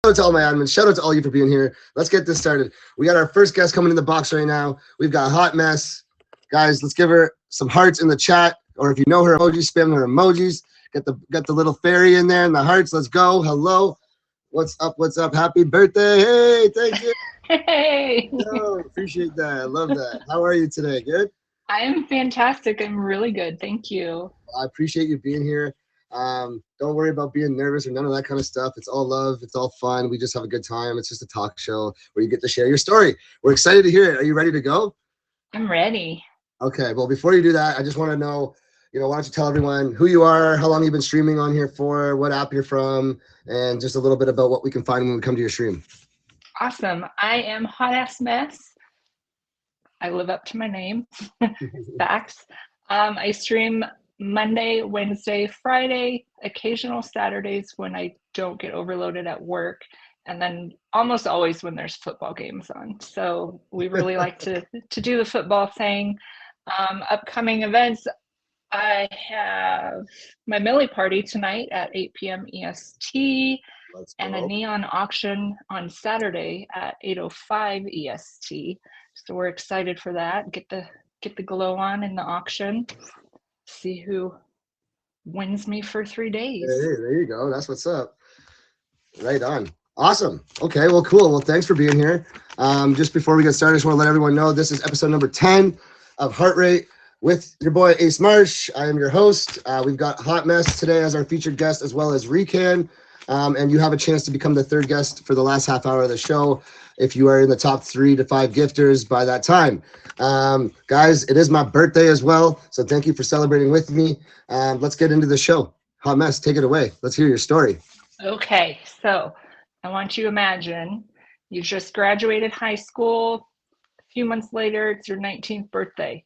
out to all my admins. Shout out to all you for being here. Let's get this started. We got our first guest coming in the box right now. We've got Hot Mess. Guys, let's give her some hearts in the chat. Or if you know her emojis, spam her emojis. Get the little fairy in there and the hearts. Let's go. Hello. What's up? What's up? Happy birthday. Hey, thank you. Hey. Yo, appreciate that. I love that. How are you today? Good? I am fantastic. I'm really good. Thank you. I appreciate you being here. Don't worry about being nervous or none of that kind of stuff. It's all love. It's all fun. We just have a good time. It's just a talk show where you get to share your story. We're excited to hear it. Are you ready to go? I'm ready. Okay. Well, before you do that, I just want to know, why don't you tell everyone who you are, how long you've been streaming on here for, what app you're from, and just a little bit about what we can find when we come to your stream. Awesome. I am Hot Ass Mess. I live up to my name. Facts. I stream Monday, Wednesday, Friday, occasional Saturdays when I don't get overloaded at work, and then almost always when there's football games on. So we really like to do the football thing. Upcoming events, I have my Millie party tonight at 8 p.m. EST and a neon auction on Saturday at 8:05 EST. So we're excited for that. Get the glow on in the auction. See who wins me for 3 days. Hey, there you go. That's what's up. Right on. Awesome. Okay, well, cool. Well, thanks for being here. Just before we get started, I just want to let everyone know this is episode number 10 of Heart Rate with your boy Ace Marsh. I am your host. We've got Hot Mess today as our featured guest, as well as Recan. And you have a chance to become the third guest for the last half hour of the show if you are in the top 3 to 5 gifters by that time. Guys, it is my birthday as well, so thank you for celebrating with me. Let's get into the show. Hot Mess, take it away. Let's hear your story. Okay, so I want you to imagine you just graduated high school. A few months later, it's your 19th birthday.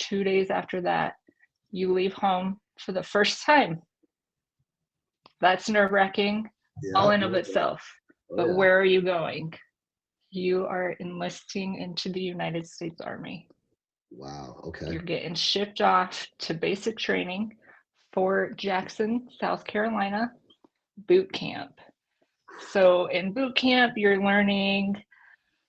2 days after that, you leave home for the first time. That's nerve-wracking, all in of itself. But where are you going? You are enlisting into the United States Army. Wow, okay. You're getting shipped off to basic training, Fort Jackson, South Carolina, boot camp. So in boot camp, you're learning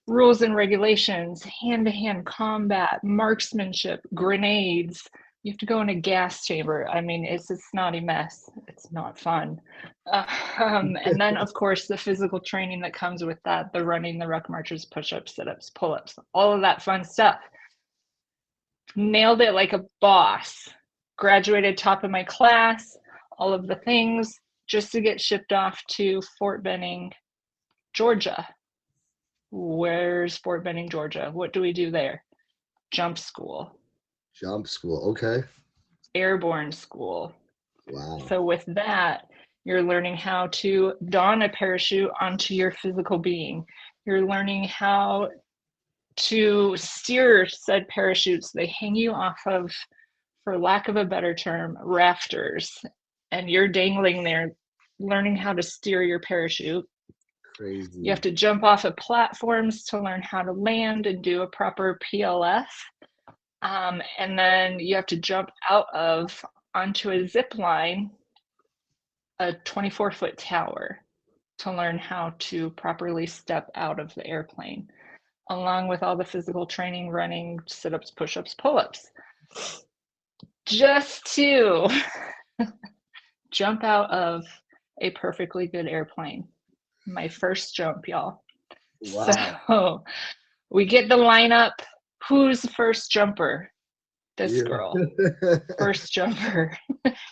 rules and regulations, hand-to-hand combat, marksmanship, grenades. You have to go in a gas chamber. I mean, it's a snotty mess. It's not fun. And then, of course, the physical training that comes with that, the running, the ruck marches, push-ups, sit-ups, pull-ups, all of that fun stuff. Nailed it like a boss. Graduated top of my class, all of the things, just to get shipped off to Fort Benning, Georgia. Where's Fort Benning, Georgia? What do we do there? Jump school. Jump school, okay. Airborne school. Wow. So with that, you're learning how to don a parachute onto your physical being. You're learning how to steer said parachutes. They hang you off of, for lack of a better term, rafters. And you're dangling there, learning how to steer your parachute. Crazy. You have to jump off of platforms to learn how to land and do a proper PLF. And then you have to jump out of onto a zip line, a 24-foot tower, to learn how to properly step out of the airplane, along with all the physical training, running, sit-ups, push-ups, pull-ups, just to jump out of a perfectly good airplane. My first jump, y'all. Wow. So we get the lineup. Who's the first jumper? This girl. First jumper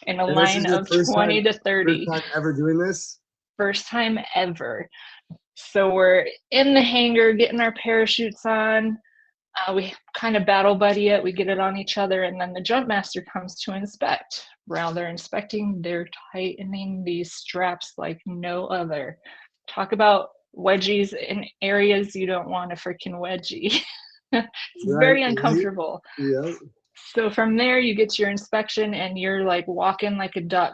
in a line of 20 to 30. First time ever doing this? First time ever. So we're in the hangar getting our parachutes on. We kind of battle buddy it. We get it on each other, and then the jump master comes to inspect. While they're inspecting, they're tightening these straps like no other. Talk about wedgies in areas you don't want a freaking wedgie. It's very uncomfortable. Yeah. So from there, you get your inspection, and you're like walking like a duck,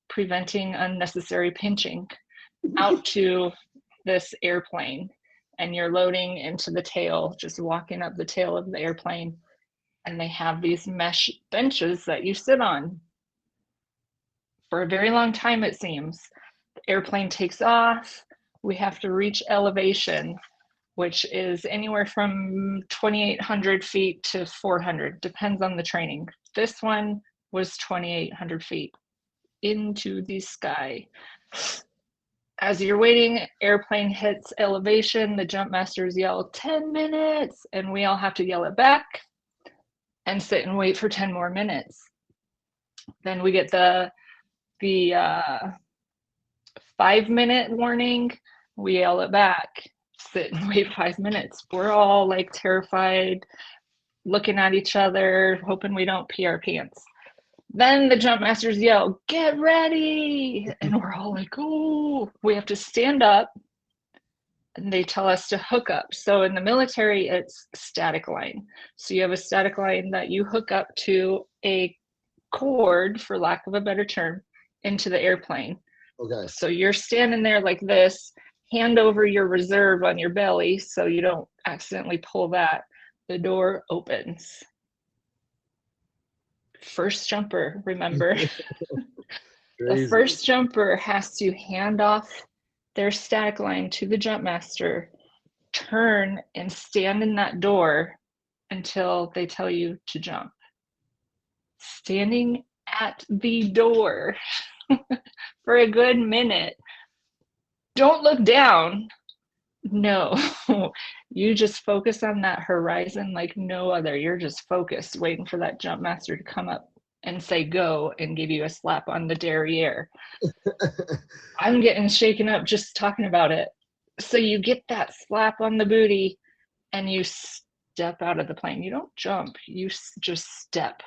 preventing unnecessary pinching out to this airplane. And you're loading into the tail, just walking up the tail of the airplane. And they have these mesh benches that you sit on for a very long time, it seems. The airplane takes off. we have to reach elevation, which is anywhere from 2,800 feet to 400, depends on the training. This one was 2,800 feet into the sky. As you're waiting, airplane hits elevation, the jump masters yell 10 minutes, and we all have to yell it back and sit and wait for 10 more minutes. Then we get the 5-minute warning, we yell it back, sit and wait 5 minutes. We're all like terrified, looking at each other, hoping we don't pee our pants. Then the jump masters yell, get ready! And we're all like, oh, we have to stand up, and they tell us to hook up. So in the military, it's static line. So you have a static line that you hook up to a cord, for lack of a better term, into the airplane. Okay. So you're standing there like this, hand over your reserve on your belly so you don't accidentally pull that. The door opens. First jumper, remember? The first jumper has to hand off their static line to the jump master, turn and stand in that door until they tell you to jump. Standing at the door for a good minute. Don't look down. No, you just focus on that horizon like no other. You're just focused, waiting for that jump master to come up and say go and give you a slap on the derriere. I'm getting shaken up just talking about it. So you get that slap on the booty and you step out of the plane. You don't jump, you just step.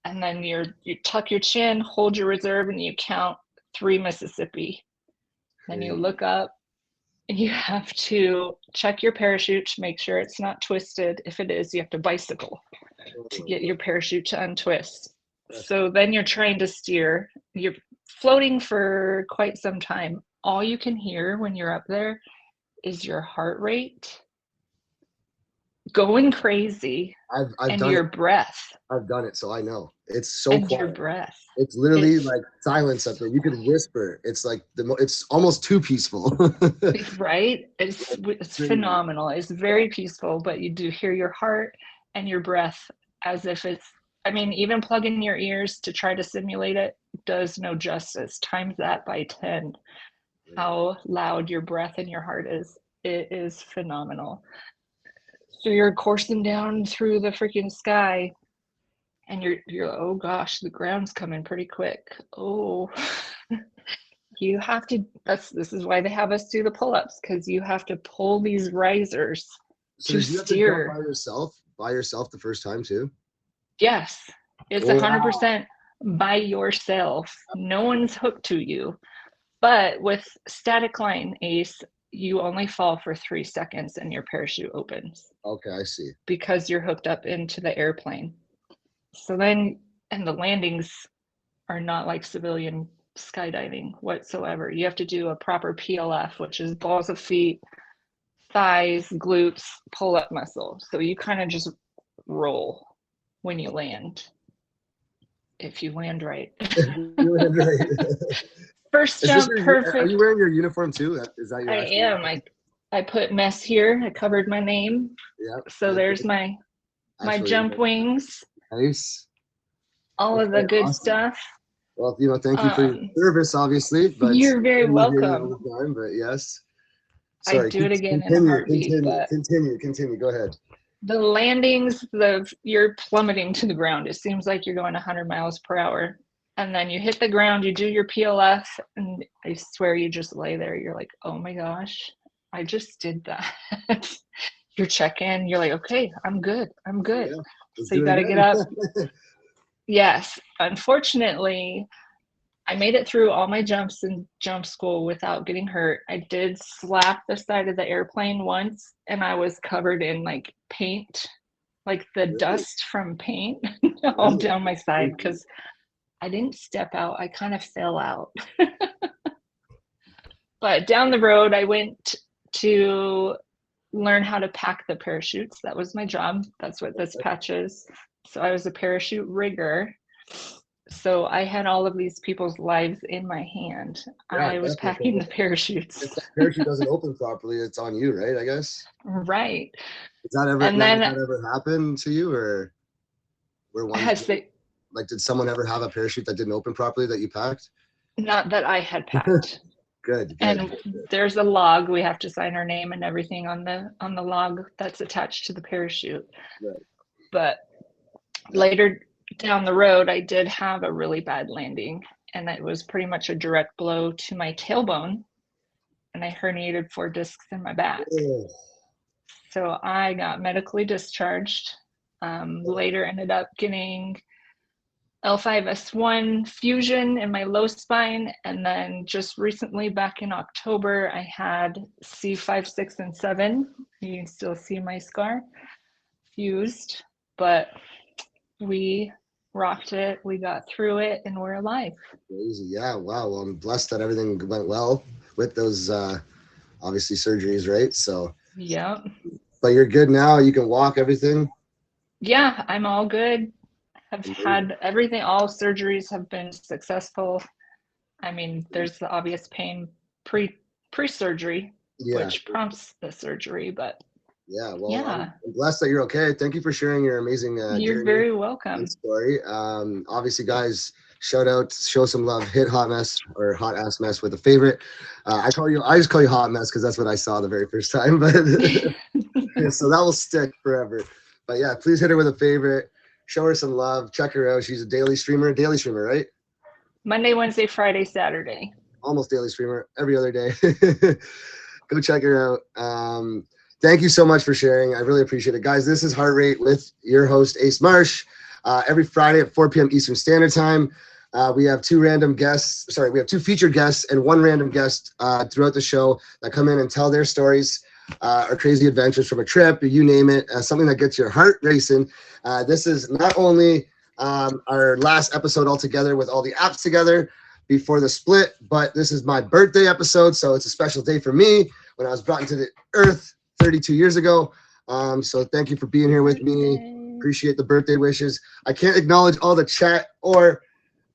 And then you tuck your chin, hold your reserve, and you count 3 Mississippi. Then you look up. You have to check your parachute to make sure it's not twisted. If it is, you have to bicycle to get your parachute to untwist. So then you're trying to steer. You're floating for quite some time. All you can hear when you're up there is your heart rate going crazy I've done your it. breath. I've done it, so I know. It's so and quiet. Your breath. It's literally like silence up there. You can whisper. It's like it's almost too peaceful. Right? It's phenomenal. It's very peaceful, but you do hear your heart and your breath as if it's, I mean, even plugging your ears to try to simulate it does no justice. Times that by 10, how loud your breath and your heart is. It is phenomenal. So you're coursing down through the freaking sky, and you're oh gosh, the ground's coming pretty quick. Oh, you have to. This is why they have us do the pull-ups, because you have to pull these risers So to did you steer. have to jump by yourself the first time too? Yes, it's 100% by yourself. No one's hooked to you. But with static line, Ace, you only fall for 3 seconds and your parachute opens. Okay, I see. Because you're hooked up into the airplane. So then, and the landings are not like civilian skydiving whatsoever. You have to do a proper PLF, which is balls of feet, thighs, glutes, pull-up muscle. So you kind of just roll when you land. If you land right. First jump, perfect. Are you wearing your uniform too? Is that your I am. I put mess here. I covered my name. Yeah. So there's my jump wings. Nice. All of the good stuff. Well, thank you for your service, obviously. But you're very welcome. But yes. Sorry, I'd do it again in a heartbeat. Continue. Go ahead. The landings, you're plummeting to the ground. It seems like you're going 100 miles per hour. And then you hit the ground, you do your PLF, and I swear you just lay there. You're like, oh my gosh, I just did that. You're checking, you're like, okay, I'm good. Yeah, so you got to get up. Yes. Unfortunately, I made it through all my jumps in jump school without getting hurt. I did slap the side of the airplane once, and I was covered in like paint, like the dust from paint all down my side, because I didn't step out. I kind of fell out. But down the road, I went to learn how to pack the parachutes. That was my job. That's what this patch is. So I was a parachute rigger. So I had all of these people's lives in my hand. Yeah, I was definitely. packing the If parachutes. that parachute doesn't open properly, it's on you, right? I guess. Right. Is that ever And now? Did then that ever happen to you, or were one has they like did someone ever have a parachute that didn't open properly that you packed? not that I had packed. Good, good. And there's a log. We have to sign our name and everything on the log that's attached to the parachute. Right. But later down the road, I did have a really bad landing, and it was pretty much a direct blow to my tailbone, and I herniated 4 discs in my back. Oh, So I got medically discharged. Later ended up getting L5S1 fusion in my low spine. And then just recently, back in October, I had C5, 6, and 7. You can still see my scar fused, but we rocked it. We got through it, and we're alive. crazy. Yeah. Wow. Well, I'm blessed that everything went well with those obviously surgeries, right? So, Yep. but you're good now. You can walk everything. Yeah, I'm all good. Have Amazing. had everything, all surgeries have been successful. I mean, there's the obvious pain pre-surgery, Yeah. which prompts the surgery, but Yeah. Well, yeah, I'm blessed that you're okay. Thank you for sharing your amazing you're journey very and welcome. story. Obviously, guys, shout out, show some love, hit hot mess or hot ass mess with a favorite. I just call you hot mess because that's what I saw the very first time. But so that will stick forever. But yeah, please hit her with a favorite. Show her some love. Check her out. She's a daily streamer, right? Monday, Wednesday, Friday, Saturday. Almost daily streamer every other day. Go check her out. Thank you so much for sharing. I really appreciate it, guys. This is Heart Rate with your host Ace Marsh. Every Friday at 4 p.m. Eastern Standard Time. We have two random guests. Sorry, we have two featured guests and one random guest throughout the show that come in and tell their stories or crazy adventures from a trip, you name it, something that gets your heart racing. This is not only our last episode altogether with all the apps together before the split, but this is my birthday episode, so it's a special day for me when I was brought into the earth 32 years ago. So thank you for being here with me. Appreciate the birthday wishes. I can't acknowledge all the chat or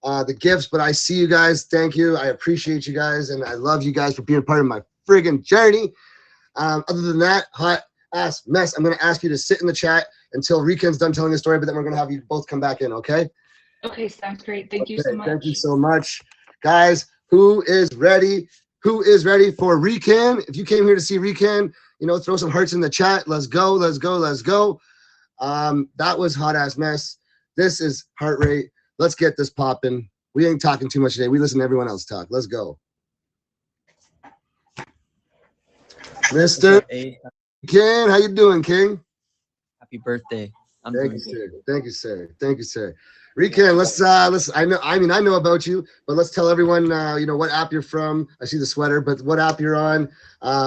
the gifts, but I see you guys. Thank you. I appreciate you guys, and I love you guys for being part of my friggin' journey. Other than that, hot ass mess. I'm going to ask you to sit in the chat until Riken's done telling the story, but then we're going to have you both come back in, okay? Okay, sounds great. Thank you so Okay, thank you much. so much. Guys, who is ready? Who is ready for Riken? If you came here to see Riken, throw some hearts in the chat. Let's go, let's go, let's go. That was hot ass mess. This is heart rate. Let's get this popping. We ain't talking too much today. We listen to everyone else talk. Let's go. Mr. Ken, how you doing, King? Happy birthday. Thank you, sir. Thank you, sir. Thank you, sir. Riken, let's I know about you, but let's tell everyone what app you're from. I see the sweater, but what app you're on,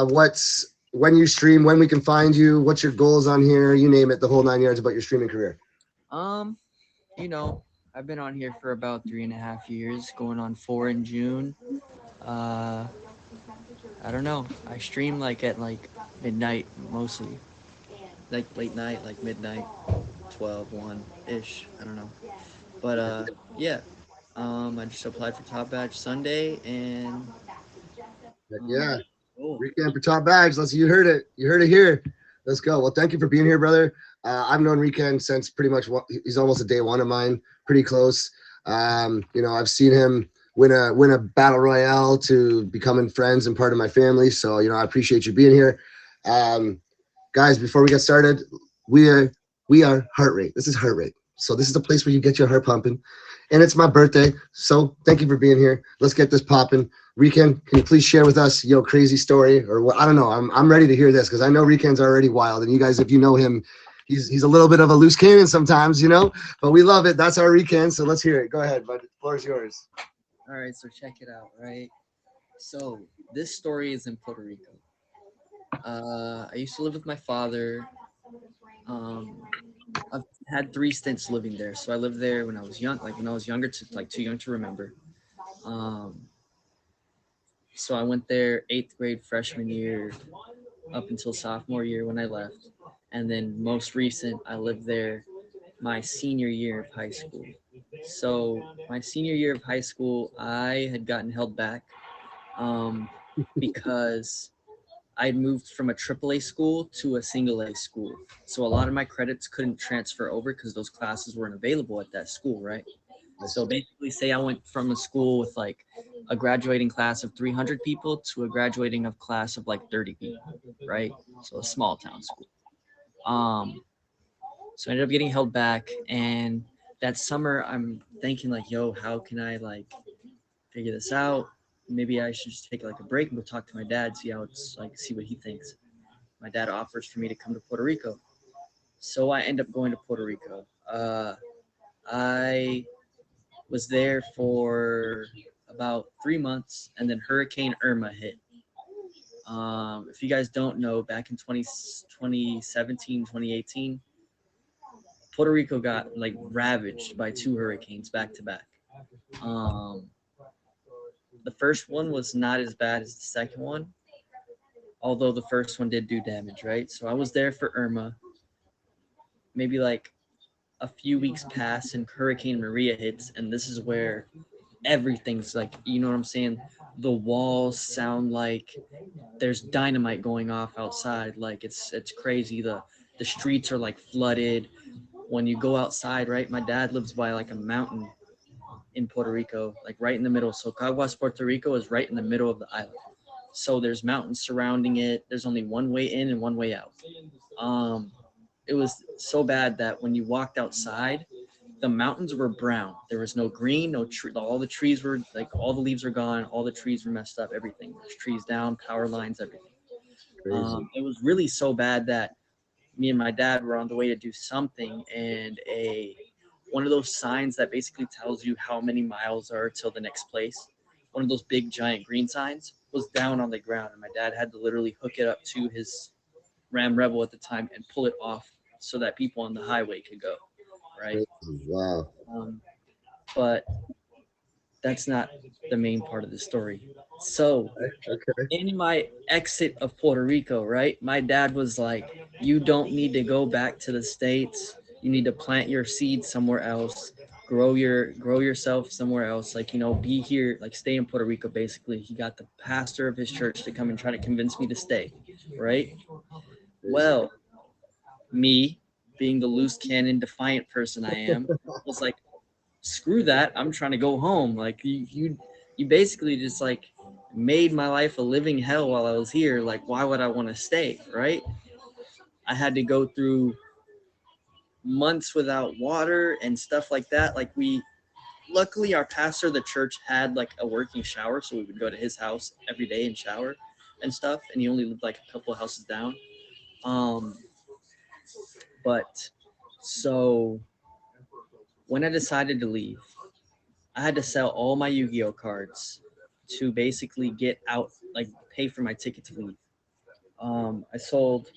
what's when you stream, when we can find you, what's your goals on here, you name it, the whole 9 yards about your streaming career. Um, I've been on here for about 3.5 years, going on 4 in June. Uh, I don't know. I stream at midnight mostly, like late night, like midnight, 12, 1-ish. I don't know. But yeah. I just applied for Top Badge Sunday, and Heck yeah. cool. Riken for top bags. You heard it. You heard it here. Let's go. Well, thank you for being here, brother. I've known Riken since pretty much he's almost a day one of mine, pretty close. I've seen him win a battle royale to becoming friends and part of my family. So, I appreciate you being here. Guys, before we get started, we are Heart Rate. This is Heart Rate. So this is the place where you get your heart pumping. And it's my birthday. So thank you for being here. Let's get this popping. Riken, can you please share with us your crazy story or what? I don't know. I'm ready to hear this because I know Riken's already wild, and you guys, if you know him, he's a little bit of a loose cannon sometimes, but we love it. That's our Riken. So let's hear it. Go ahead, bud. The floor is yours. All right, so check it out, right? So this story is in Puerto Rico. I used to live with my father. I've had 3 stints living there. So I lived there when I was young, like when I was younger, too young to remember. Um, so I went there 8th grade freshman year up until sophomore year when I left. And then most recent, I lived there my senior year of high school. So my senior year of high school, I had gotten held back um, because I'd moved from a AAA school to a single A school. So a lot of my credits couldn't transfer over because those classes weren't available at that school, right? I So see. basically, say I went from a school with like a graduating class of 300 people to a graduating of class of like 30 people, right? So a small town school. Um, so I ended up getting held back, and that summer I'm thinking like, yo, how can I like figure this out? Maybe I should just take like a break and go talk to my dad, see how it's like, see what he thinks. My dad offers for me to come to Puerto Rico, so I end up going to Puerto Rico. I was there for about 3 months, and then Hurricane Irma hit. If you guys don't know, back in 2017, 2018, Puerto Rico got like ravaged by two hurricanes back to back. Um, the first one was not as bad as the second one, although the first one did do damage, right? So I was there for Irma. Maybe like a few weeks pass and Hurricane Maria hits, and this is where everything's like, you know what I'm saying? The walls sound like there's dynamite going off outside. Like it's crazy. The streets are like flooded. When you go outside, right? My dad lives by like a mountain in Puerto Rico, like right in the middle. So Caguas, Puerto Rico is right in the middle of the island. So there's mountains surrounding it. There's only one way in and one way out. Um, it was so bad that when you walked outside, the mountains were brown. There was no green, no tree. All the trees were like, all the leaves were gone. All the trees were messed up. Everything. There's trees down, power lines, everything. Crazy. It was really so bad that me and my dad were on the way to do something, and a one of those signs that basically tells you how many miles are till the next place. One of those big giant green signs was down on the ground, and my dad had to literally hook it up to his Ram Rebel at the time and pull it off so that people on the highway could go. Right. Crazy. Wow. Um, but that's not the main part of the story. So Okay. in my exit of Puerto Rico, right, my dad was like, "You don't need to go back to the States. You need to plant your seed somewhere else, grow yourself somewhere else. Like, be here, like stay in Puerto Rico." Basically, he got the pastor of his church to come and try to convince me to stay. Right. Crazy. Well, me being the loose cannon, defiant person I am, was like, screw that. I'm trying to go home. Like you basically just like made my life a living hell while I was here. Like, why would I want to stay? Right. I had to go through months without water and stuff like that. Like luckily our pastor of the church had like a working shower. So we would go to his house every day and shower and stuff. And he only lived like a couple of houses down. Um, but so when I decided to leave, I had to sell all my Yu-Gi-Oh cards to basically get out, like pay for my ticket to leave. I sold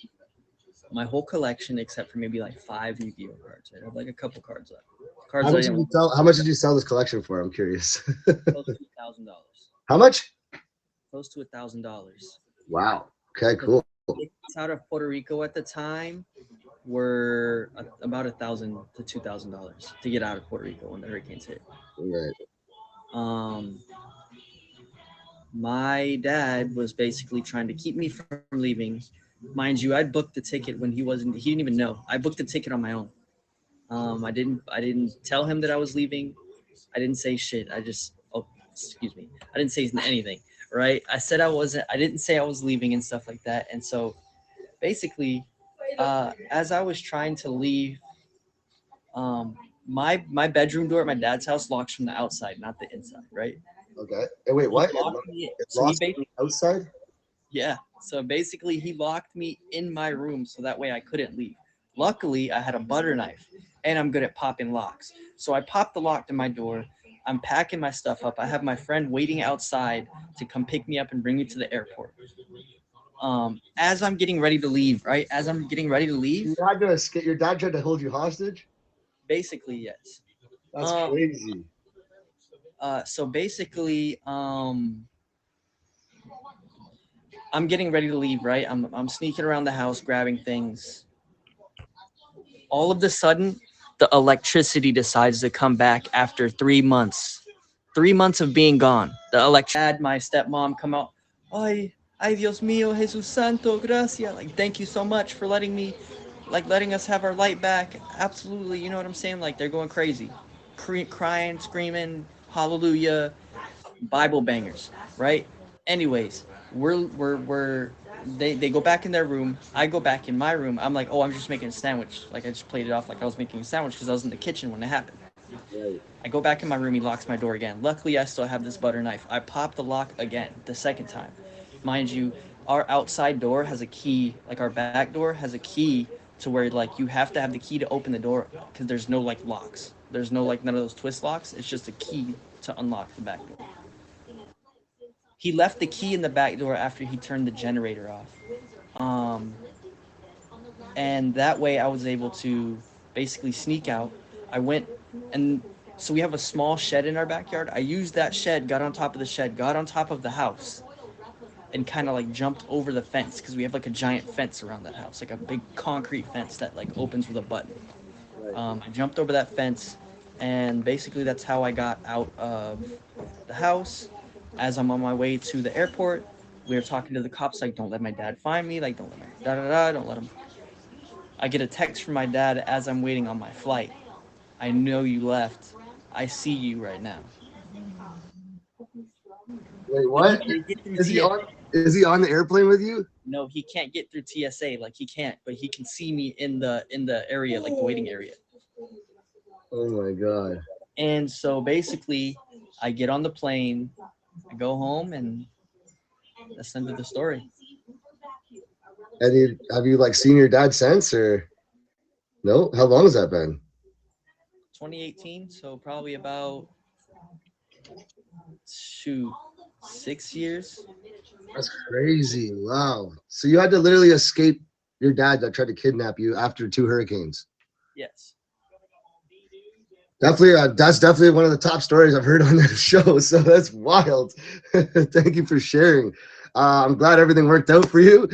my whole collection except for maybe like 5 Yu-Gi-Oh cards. I have like a couple cards left. Cards How that I much did didn't you want. sell? How much did you sell this collection for? I'm curious. Close to $1,000. How much? Close to $1,000. Wow. Okay. The Cool. tickets out of Puerto Rico at the time were about $1,000 to $2,000 to get out of Puerto Rico when the hurricanes hit. Right. Um, my dad was basically trying to keep me from leaving. Mind you, I booked the ticket when he didn't even know. I booked the ticket on my own. I didn't tell him that I was leaving. I didn't say shit. Excuse me. I didn't say anything, right? I didn't say I was leaving and stuff like that. And so basically, as I was trying to leave, um, my bedroom door at my dad's house locks from the outside, not the inside, right? Okay. And wait, He what? locked me. It So he lost basically, outside? yeah. So basically, he locked me in my room so that way I couldn't leave. Luckily, I had a butter knife, and I'm good at popping locks. So I popped the lock to my door. I'm packing my stuff up. I have my friend waiting outside to come pick me up and bring me to the airport. As I'm getting ready to leave, right? As I'm getting ready to leave, You had to escape. Your dad tried to hold you hostage? basically, yes. That's Um, crazy. so basically, I'm getting ready to leave, right? I'm sneaking around the house, grabbing things. All of the sudden, the electricity decides to come back after 3 months. 3 months of being gone. The had my stepmom come out. Ay, ay Dios mío, Jesús Santo, gracias. Like, thank you so much for letting us have our light back. Absolutely, you know what I'm saying? Like, they're going crazy, crying, screaming, hallelujah, Bible bangers, right? Anyways, they go back in their room. I go back in my room. I'm like, oh, I'm just making a sandwich. Like, I just played it off like I was making a sandwich because I was in the kitchen when it happened. Right. I go back in my room. He locks my door again. Luckily, I still have this butter knife. I pop the lock again, the second time. Mind you, our outside door has a key. Like, our back door has a key to where, like, you have to have the key to open the door because there's no, like, locks. There's no, like, none of those twist locks. It's just a key to unlock the back door. He left the key in the back door after he turned the generator off. And that way I was able to basically sneak out. I went, and so we have a small shed in our backyard. I used that shed, got on top of the shed, got on top of the house, and kind of like jumped over the fence because we have like a giant fence around that house, like a big concrete fence that like opens with a button. I jumped over that fence, and basically that's how I got out of the house. As I'm on my way to the airport, we were talking to the cops like, don't let my dad find me, like don't let my don't let him. I get a text from my dad as I'm waiting on my flight. I know you left. I see you right now. Wait, what? Is he on the airplane with you? No, he can't get through TSA. Like, he can't, but he can see me in the area, like the waiting area. Oh my god. And so basically, I get on the plane, I go home, and that's the end of the story. And have you like seen your dad since, or no? How long has that been? 2018, so probably about 6 years. That's crazy. Wow. So you had to literally escape your dad that tried to kidnap you after 2 hurricanes. Yes. Definitely, that's definitely one of the top stories I've heard on this show. So that's wild. Thank you for sharing. I'm glad everything worked out for you,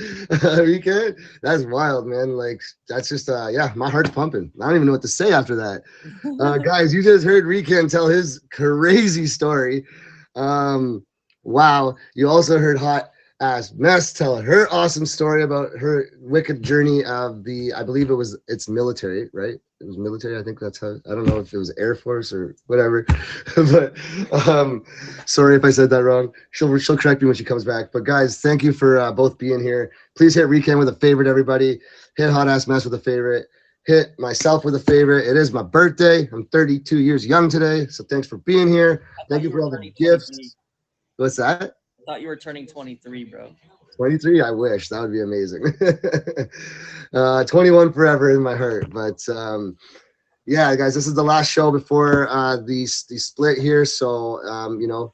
Rican. That's wild, man. Like, that's just, yeah, my heart's pumping. I don't even know what to say after that. Guys, you just heard Rican tell his crazy story. Wow. You also heard Hot Ass Mess tell her awesome story about her wicked journey of I believe it's military, right? It was military. I think that's how, I don't know if it was Air Force or whatever, but sorry if I said that wrong. She'll correct me when she comes back. But guys, thank you for both being here. Please hit Rican with a favorite, everybody. Hit Hot Ass Mess with a favorite. Hit myself with a favorite. It is my birthday. I'm 32 years young today. So thanks for being here. Thank you for all the gifts. 23. What's that? I thought you were turning 23, bro. 23? I wish. That would be amazing. 21 forever in my heart. But yeah, guys, this is the last show before the split here. So,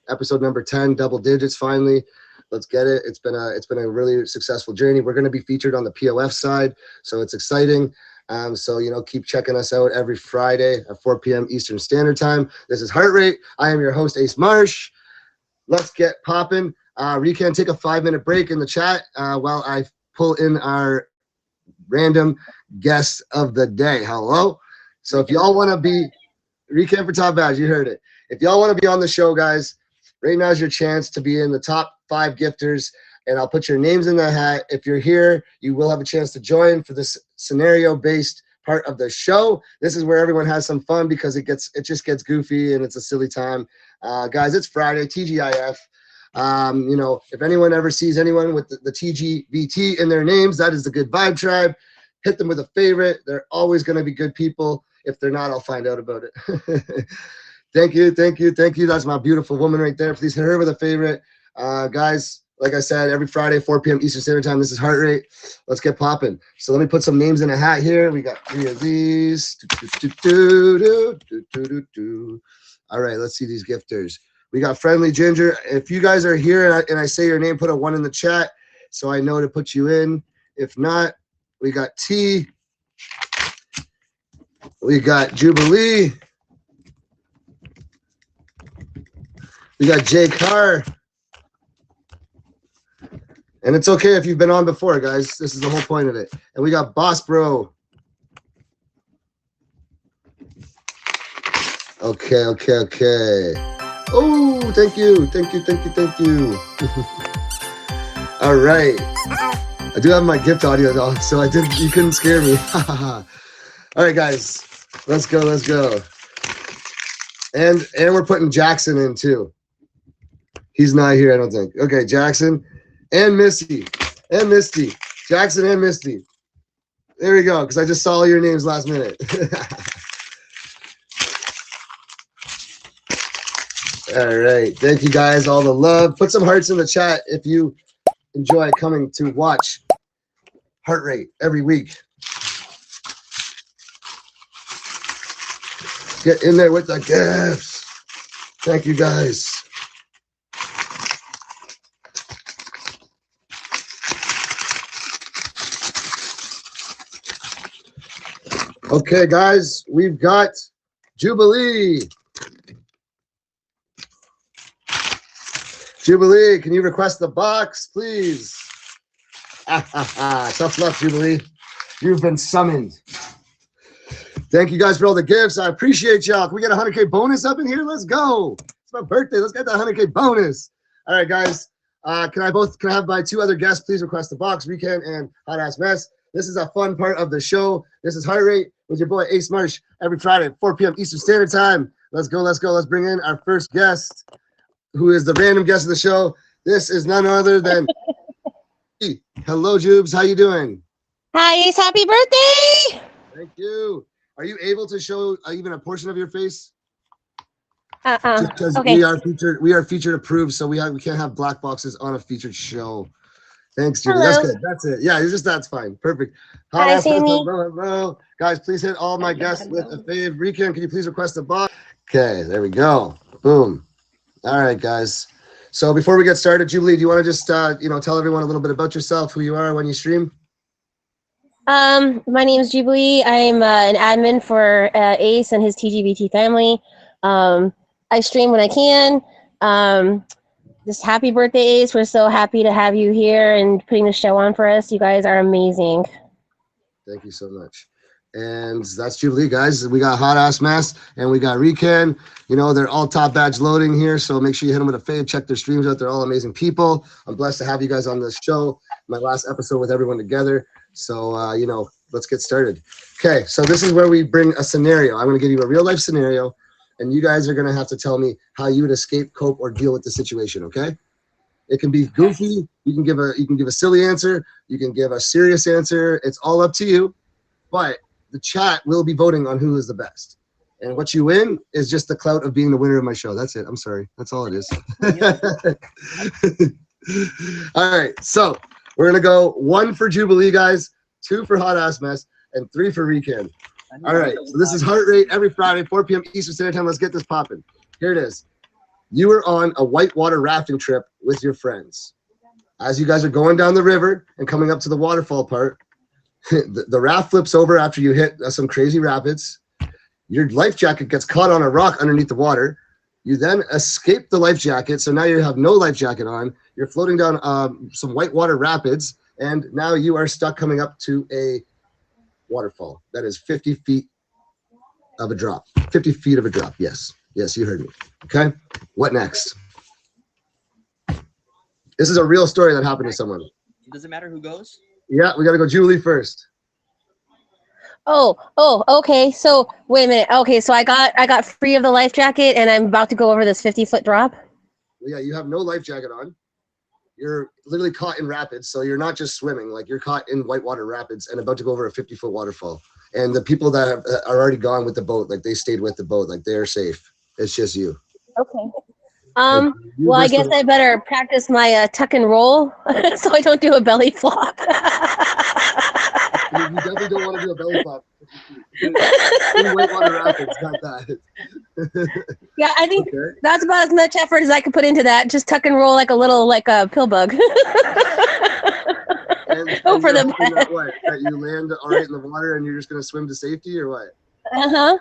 episode number 10, double digits finally. Let's get it. It's been a really successful journey. We're going to be featured on the POF side. So it's exciting. So, keep checking us out every Friday at 4 p.m. Eastern Standard Time. This is Heart Rate. I am your host, Ace Marsh. Let's get popping. Rican, take a 5-minute break in the chat while I pull in our random guest of the day. Hello. So if y'all want to be Rican for Top Badge, you heard it. If y'all want to be on the show, guys, right now is your chance to be in the top 5 gifters, and I'll put your names in the hat. If you're here, you will have a chance to join for this scenario-based part of the show. This is where everyone has some fun because it just gets goofy and it's a silly time. Guys, it's Friday, TGIF. If anyone ever sees anyone with the TGVT in their names, that is the Good Vibe Tribe. Hit them with a favorite. They're always going to be good people. If they're not, I'll find out about it. Thank you. That's my beautiful woman right there. Please hit her with a favorite. Guys, like I said, every Friday, 4 p.m. Eastern Standard Time. This is Heart Rate. Let's get popping. So let me put some names in a hat here. We got 3 of these. All right, let's see these gifters. We got Friendly Ginger. If you guys are here and I say your name, put a 1 in the chat so I know to put you in. If not, we got T. We got Jubilee. We got Jake Carr. And it's okay if you've been on before, guys. This is the whole point of it. And we got Boss Bro. Okay, okay, okay. Oh, thank you, thank you, thank you, thank you. All right. I do have my gift audio though, so you couldn't scare me. All right, guys, let's go, let's go. And we're putting Jackson in too. He's not here, I don't think. Okay, Jackson and Misty. And Misty. Jackson and Misty. There we go, because I just saw all your names last minute. All right. Thank you guys, all the love. Put some hearts in the chat if you enjoy coming to watch Heart Rate every week. Get in there with the gifts. Thank you guys. Okay, guys, we've got Jubilee. Jubilee, can you request the box, please? Tough luck, Jubilee. You've been summoned. Thank you guys for all the gifts. I appreciate y'all. Can we get a 100K bonus up in here? Let's go. It's my birthday. Let's get that 100K bonus. All right, guys. Can I have my two other guests please request the box, Weekend and Hot Ass Mess? This is a fun part of the show. This is Heart Rate with your boy Ace Marsh every Friday at 4 p.m. Eastern Standard Time. Let's go, let's go. Let's bring in our first guest, who is the random guest of the show. This is none other than Hello, Jubes. How you doing? Hi, Ace. Happy birthday! Thank you. Are you able to show even a portion of your face? Just because Okay. we are featured approved, so we can't have black boxes on a featured show. Thanks, Judy. Hello. That's good. That's it. Yeah, that's fine. Perfect. Hi, Sammy. Hello. Guys, please hit all my guests with a fave. Rican, can you please request a box? Okay, there we go. Boom. All right, guys. So before we get started, Jubilee, do you want to just tell everyone a little bit about yourself, who you are, when you stream? My name is Jubilee. I'm an admin for Ace and his TGBT family. I stream when I can. Just happy birthday, Ace. We're so happy to have you here and putting the show on for us. You guys are amazing. Thank you so much. And that's Jubilee, guys. We got Hot Ass Mess and we got Rican. They're all top badge loading here, so make sure you hit them with a fave. Check their streams out. They're all amazing people. I'm blessed to have you guys on this show. My last episode with everyone together. So, let's get started. Okay, so this is where we bring a scenario. I'm going to give you a real life scenario, and you guys are going to have to tell me how you would escape, cope, or deal with the situation, okay? It can be goofy. You can give a silly answer. You can give a serious answer. It's all up to you. But the chat will be voting on who is the best. And what you win is just the clout of being the winner of my show. That's it. I'm sorry. That's all it is. All right. So we're going to go 1 for Jubilee, guys, 2 for Hot Ass Mess, and 3 for Rican. All right. So this is Heart Rate every Friday, 4 p.m. Eastern Standard Time. Let's get this popping. Here it is. You are on a whitewater rafting trip with your friends. As you guys are going down the river and coming up to the waterfall part, the raft flips over after you hit some crazy rapids. Your life jacket gets caught on a rock underneath the water. You then escape the life jacket, so now you have no life jacket on. You're floating down some whitewater rapids, and now you are stuck coming up to a waterfall that is 50 feet of a drop. 50 feet of a drop, yes. Yes, you heard me. Okay, what next? This is a real story that happened to someone. Does it matter who goes? Yeah, we got to go Julie first. Oh, okay. So wait a minute. Okay, so I got free of the life jacket and I'm about to go over this 50-foot drop. Well, yeah, you have no life jacket on. You're literally caught in rapids, so you're not just swimming, like you're caught in whitewater rapids and about to go over a 50-foot waterfall. And the people that are already gone with the boat, like they stayed with the boat, like they're safe. It's just you. Okay. Well, I guess I better practice my tuck and roll so I don't do a belly flop. You definitely don't want to do a belly flop. Whitewater rapids, got that. Yeah, I think that's about as much effort as I could put into that. Just tuck and roll like a pill bug. Hope for the best. That you land all right in the water and you're just going to swim to safety or what? Uh-huh.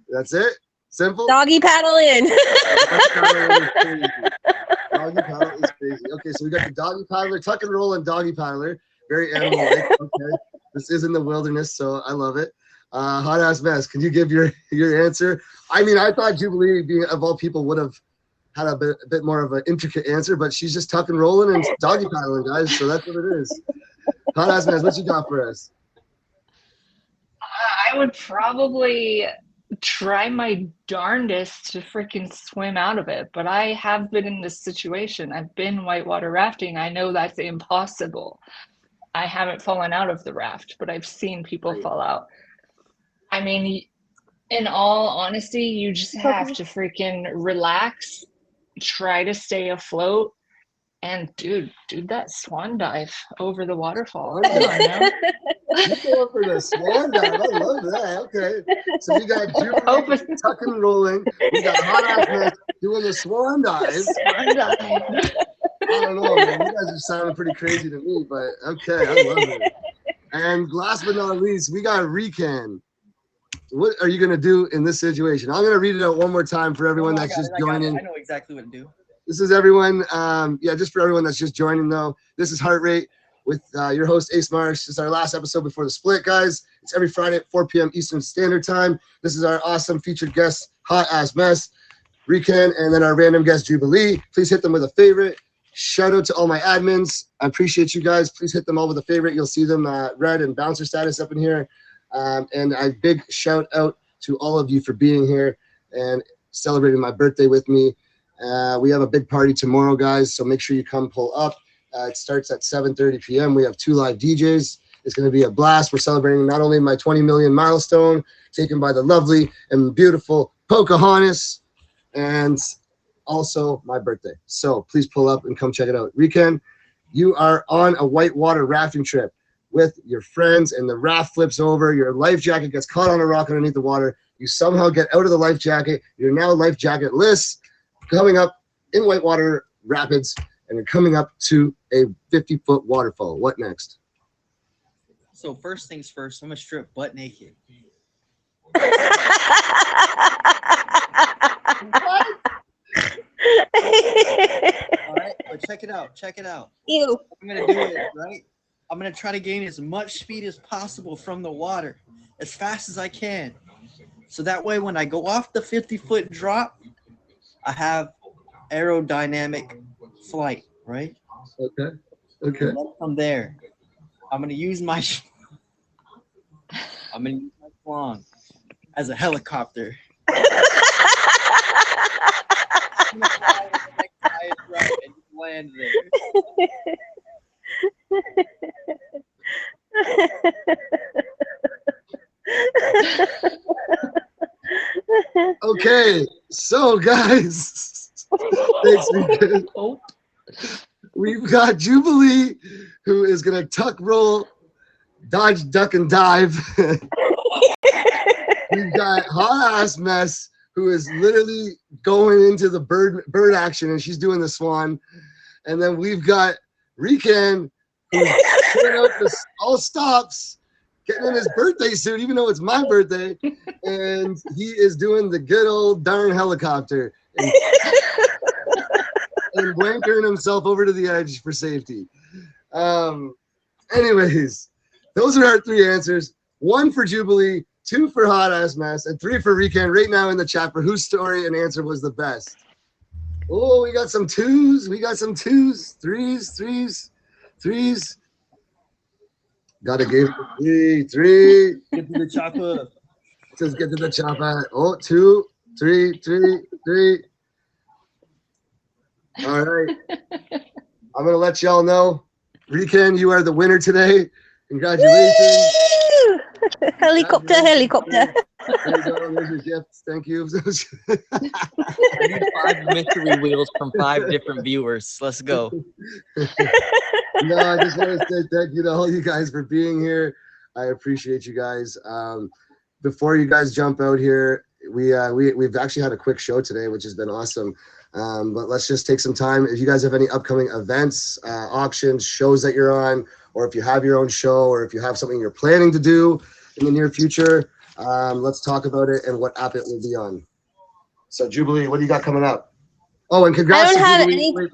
That's it? Simple? Doggy paddle in. Doggy paddle is crazy. Okay, so we got the doggy paddler, tuck and roll, and doggy paddler. Very animal-like. Okay, this is in the wilderness, so I love it. Hot ass mess. Can you give your answer? I mean, I thought Jubilee, being of all people, would have had a bit more of an intricate answer, but she's just tucking rolling and doggy paddling, guys. So that's what it is. Hot ass mess. What you got for us? I would probably try my darndest to freaking swim out of it, but I have been in this situation. I've been whitewater rafting. I know that's impossible. I haven't fallen out of the raft, but I've seen people fall out. I mean, in all honesty, you just have to freaking relax, try to stay afloat, and do that swan dive over the waterfall. Come on now. You going for the swan dive. I love that. Okay. So we got Jubilee tucking and rolling. We got Hot Ass Mess doing the swan dive. Swan dive. I don't know, man. You guys are sounding pretty crazy to me, but okay, I love it. And last but not least, we got Recan. What are you going to do in this situation? I'm going to read it out one more time for everyone that's just joining. I know exactly what to do. This is everyone. Just for everyone that's just joining, though. This is Heart Rate with your host, Ace Marsh. This is our last episode before the split, guys. It's every Friday at 4 p.m. Eastern Standard Time. This is our awesome featured guest, Hot Ass Mess, Recan, and then our random guest, Jubilee. Please hit them with a favorite. Shout out to all my admins. I appreciate you guys. Please hit them all with a favorite. You'll see them red and bouncer status up in here. And a big shout out to all of you for being here and celebrating my birthday with me. We have a big party tomorrow, guys, so make sure you come pull up. It starts at 7:30 p.m. We have 2 live DJs. It's going to be a blast. We're celebrating not only my 20 million milestone taken by the lovely and beautiful Pocahontas, and also my birthday. So please pull up and come check it out. Recan, you are on a whitewater rafting trip with your friends, and the raft flips over. Your life jacket gets caught on a rock underneath the water. You somehow get out of the life jacket. You're now life jacketless, coming up in whitewater rapids, and you're coming up to a 50-foot waterfall. What next? So first things first, I'm gonna strip butt naked. All right, but check it out. Check it out. Ew. I'm gonna do it right. I'm gonna try to gain as much speed as possible from the water, as fast as I can. So that way, when I go off the 50-foot drop, I have aerodynamic flight, right? Okay. Okay. And then from there, I'm gonna use my schlong as a helicopter. I'm gonna fly to the next highest route and land there. Okay. So, guys, thanks, Recan. Oh, We've got Jubilee, who is going to tuck, roll, dodge, duck, and dive. We've got Hot Ass Mess, who is literally going into the bird action, and she's doing the swan. And then we've got Recan, who's pulling out all stops, getting in his birthday suit, even though it's my birthday, and he is doing the good old darn helicopter. And wankering himself over to the edge for safety. Anyways, those are our 3 answers. 1 for Jubilee, 2 for Hot Ass Mess, and 3 for Recan right now in the chat for whose story and answer was the best. Oh, we got some 2s. We got some 2s, 3s. Gotta give 3. Get to the chopper. Just get to the chopper. Oh, 2, 3. All right. I'm going to let y'all know. Recan, you are the winner today. Congratulations. Woo! Helicopter. There you go. There's your gift. Thank you. I need 5 mystery wheels from 5 different viewers. Let's go. No, I just want to say thank you to all you guys for being here. I appreciate you guys. Before you guys jump out here, we've actually had a quick show today, which has been awesome. But let's just take some time. If you guys have any upcoming events, auctions, shows that you're on, or if you have your own show, or if you have something you're planning to do in the near future, let's talk about it and what app it will be on. So Jubilee, what do you got coming up? Oh, and congrats I don't to have Jubilee. any- Wait,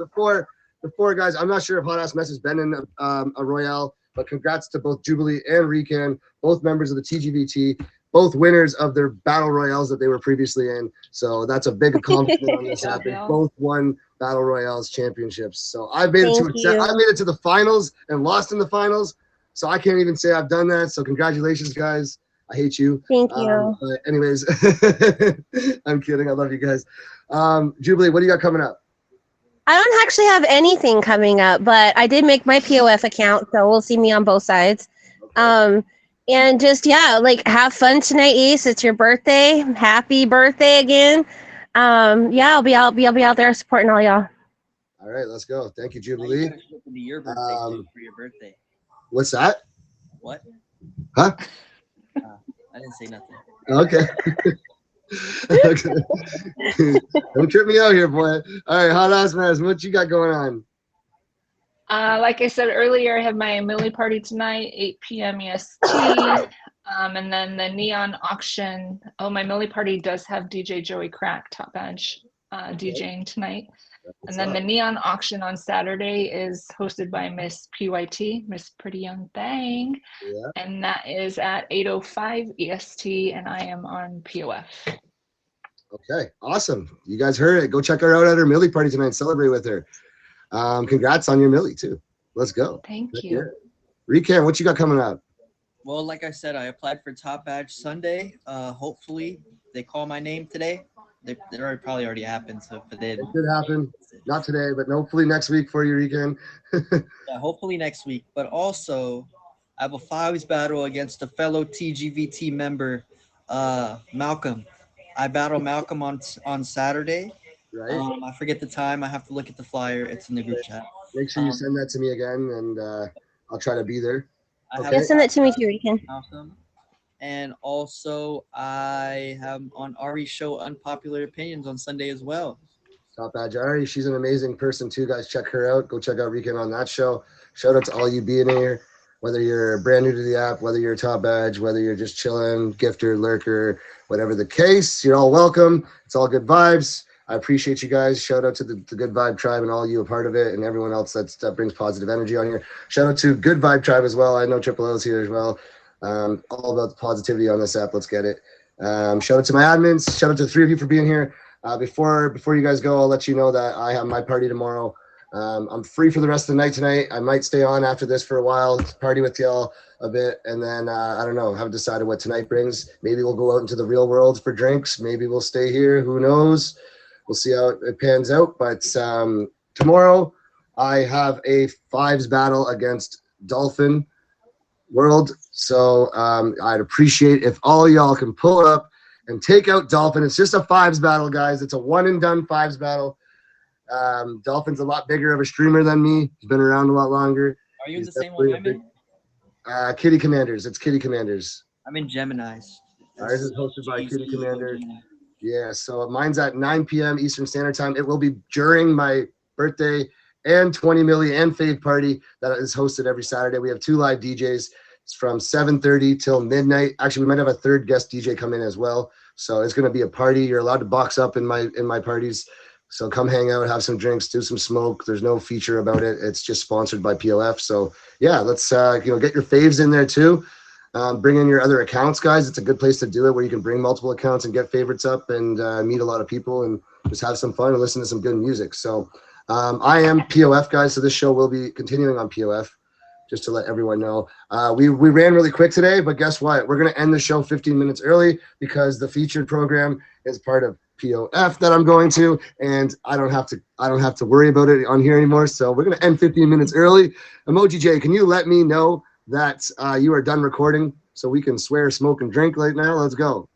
before guys, I'm not sure if Hot Ass Mess has been in a Royale, but congrats to both Jubilee and Recan, both members of the TGVT. both winners of their battle royales that they were previously in. So that's a big accomplishment on this app. They both won battle royales championships. So I made Thank you. I made it to the finals and lost in the finals. So I can't even say I've done that. So congratulations, guys. I hate you. Thank you. But anyways, I'm kidding. I love you guys. Jubilee, what do you got coming up? I don't actually have anything coming up, but I did make my POF account, so we'll see me on both sides. Okay. And just like have fun tonight, Ace. It's your birthday. Happy birthday again. I'll be out there supporting all y'all. All right, let's go. Thank you, Now Jubilee. you gotta slip into your birthday too for your birthday. What's that? What? Huh? I didn't say nothing. Okay. Okay. Don't trip me out here, boy. All right, hot ass man, what you got going on? Like I said earlier, I have my Millie party tonight, 8 p.m. EST. And then the neon auction. Oh, my Millie party does have DJ Joey Crack, Top Edge, DJing tonight. And then the neon auction on Saturday is hosted by Miss PYT, Miss Pretty Young Thing. Yeah. And that is at 8:05 EST, and I am on POF. Okay, awesome. You guys heard it. Go check her out at her Millie party tonight. Celebrate with her. Congrats on your Millie too. Let's go. Thank you. Recam, what you got coming up? Well, like I said, I applied for Top Badge Sunday. Hopefully they call my name today. It probably already happened, so if it did. It could happen. Not today, but hopefully next week for your weekend. Yeah, hopefully next week. But also, I have a fives battle against a fellow TGVT member, Malcolm. I battle Malcolm on Saturday. Right. I forget the time. I have to look at the flyer. It's in the group chat. Make sure you send that to me again, and I'll try to be there. Yeah, send that to me too, Rican. Malcolm. And also, I have on Ari's show Unpopular Opinions on Sunday as well. Top Badge Ari, she's an amazing person too, guys. Check her out. Go check out Recon on that show. Shout out to all you being here, whether you're brand new to the app, whether you're a Top Badge, whether you're just chilling, gifter, lurker, whatever the case. You're all welcome. It's all good vibes. I appreciate you guys. Shout out to the Good Vibe Tribe and all you a part of it, and everyone else that brings positive energy on here. Shout out to Good Vibe Tribe as well. I know Triple O's here as well. All about the positivity on this app. Let's get it. Shout out to my admins. Shout out to the three of you for being here. Before you guys go, I'll let you know that I have my party tomorrow. I'm free for the rest of the night tonight. I might stay on after this for a while, party with y'all a bit, and then I don't know, haven't decided what tonight brings. Maybe we'll go out into the real world for drinks. Maybe we'll stay here. Who knows? We'll see how it pans out. But tomorrow I have a fives battle against Dolphin World. So I'd appreciate if all y'all can pull up and take out Dolphin. It's just a fives battle, guys. It's a one and done fives battle. Dolphin's a lot bigger of a streamer than me. He's been around a lot longer. Are you in the same one I'm in? Kitty Commanders. It's Kitty Commanders. I'm in Gemini's. Ours is hosted by Kitty Commander. Yeah, so mine's at 9 p.m. Eastern Standard Time. It will be during my birthday and 20 milli and fave party that is hosted every Saturday. We have 2 live DJs. It's from 7:30 till midnight. Actually, we might have a third guest DJ come in as well. So it's going to be a party. You're allowed to box up in my parties. So come hang out, have some drinks, do some smoke. There's no feature about it. It's just sponsored by POF. So yeah, let's get your faves in there too. Bring in your other accounts, guys. It's a good place to do it where you can bring multiple accounts and get favorites up and meet a lot of people and just have some fun and listen to some good music. So I am POF, guys. So this show will be continuing on POF, just to let everyone know. We ran really quick today, but guess what? We're going to end the show 15 minutes early because the featured program is part of POF that I'm going to, and I don't have to worry about it on here anymore. So we're going to end 15 minutes early. Emoji J, can you let me know that you are done recording so we can swear, smoke, and drink right now? Let's go.